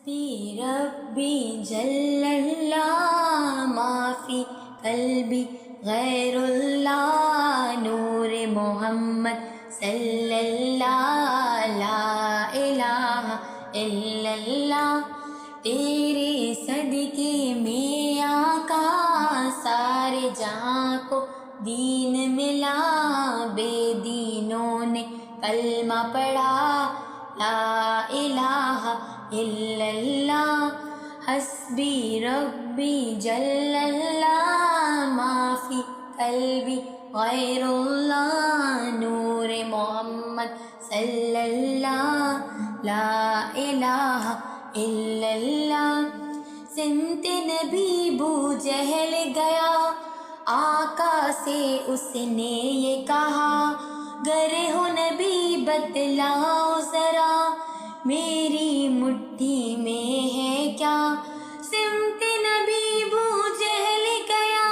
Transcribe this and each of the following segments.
حسبی ربی جل اللہ ما فی قلبی غیر اللہ نور محمد صلی اللہ لا الہ الا اللہ. تیرے صدقے میں آقا سارے جہاں کو دین ملا. بے دینوں نے کلمہ پڑھا لا الہ الا اللہ. حسبی ربی جل اللہ ما فی قلبی غیر اللہ نور محمد صلی اللہ لا الہ الا اللہ. سمت نبی بو جہل گیا آقا سے اس نے یہ کہا گر ہو نبی بتلاؤ ذرا میری مٹھی میں ہے کیا. سمت نبی بو جہل گیا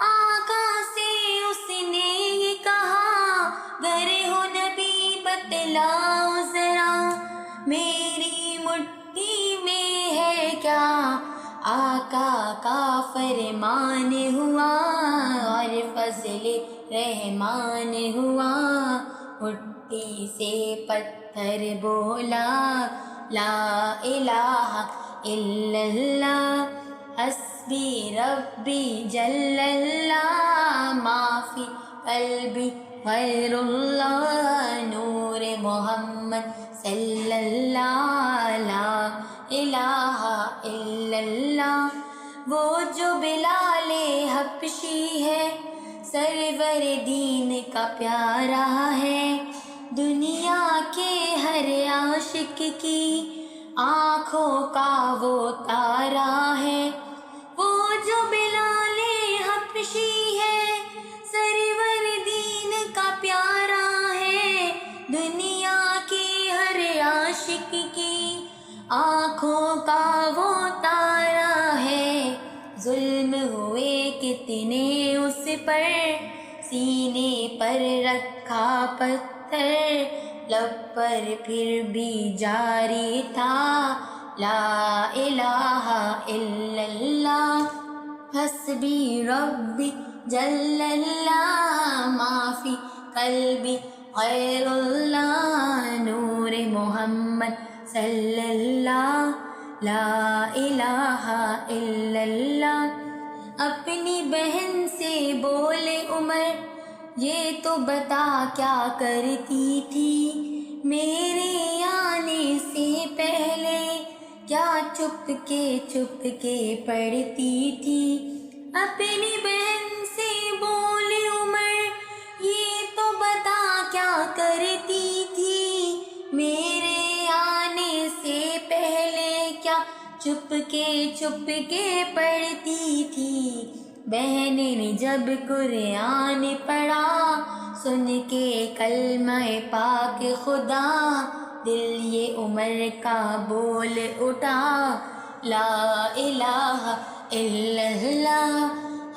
آقا سے اس نے یہ کہا گر ہو نبی بتلاؤ ذرا میری مٹھی میں ہے کیا. آقا کا فرمان ہوا اور فضل رحمان ہوا. مٹھی سے پتھر بولا لا الہ الا اللہ. حسبی ربی جل اللہ ما فی قلبی غیر اللہ نور محمد صلی اللہ لا الہ الا اللہ. وہ جو بلال حبشی ہے سرور دین کا پیارا ہے. دنیا کے ہر عاشق کی آنکھوں کا وہ تارا ہے. وہ جو بلال حبشی ہے سرور دین کا پیارا ہے. دنیا کے ہر عاشق کی آنکھوں کا وہ تارا ہے. ظلم ہوئے کتنے اس پر سینے پر رکھا پتھر لب پر پھر بھی جاری تھا لا الہ الا اللہ. حسبی ربی جل اللہ ما فی قلبی غیر اللہ نور محمد صلی اللہ لا الہ الا اللہ. اپنی بہن سے بولے عمر یہ تو بتا کیا کرتی تھی میرے آنے سے پہلے کیا چپ کے پڑھتی تھی. اپنی بہن سے بولے عمر یہ تو بتا کیا کرتی تھی میرے آنے سے پہلے کیا چپ کے پڑھتی تھی. بہن نے جب قرآن پڑھا سن کے کلمہ پاک خدا دل یہ عمر کا بول اٹھا لا الہ الا اللہ.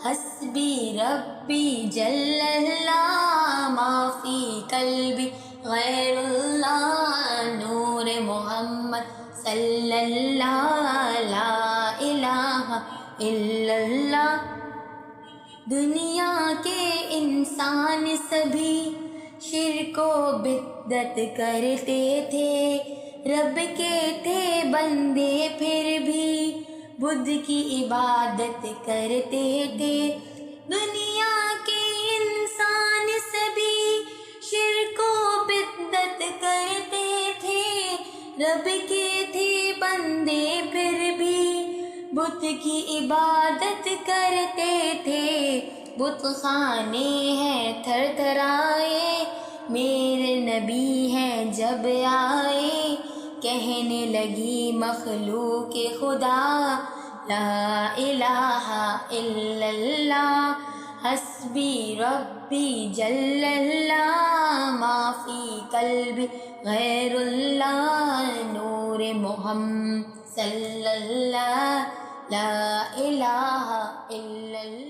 حسبی ربی جل اللہ ما فی قلبی غیر اللہ نور محمد صلی اللہ لا الہ الا اللہ. دنیا کے انسان سبھی شرک و بدعت کرتے تھے رب کے تھے بندے پھر بھی بدھ کی عبادت کرتے تھے. دنیا کے انسان سبھی شرک و بدعت کرتے تھے رب کے تھے بندے پھر بھی بت کی عبادت کرتے تھے. بت خانے ہیں تھر تھرائے میرے نبی ہیں جب آئے. کہنے لگی مخلوق خدا لا الہ الا اللہ. حسبی ربی جل اللہ ما فی قلبی غیر اللہ نور محمد صلی اللہ لا الہ الا اللہ.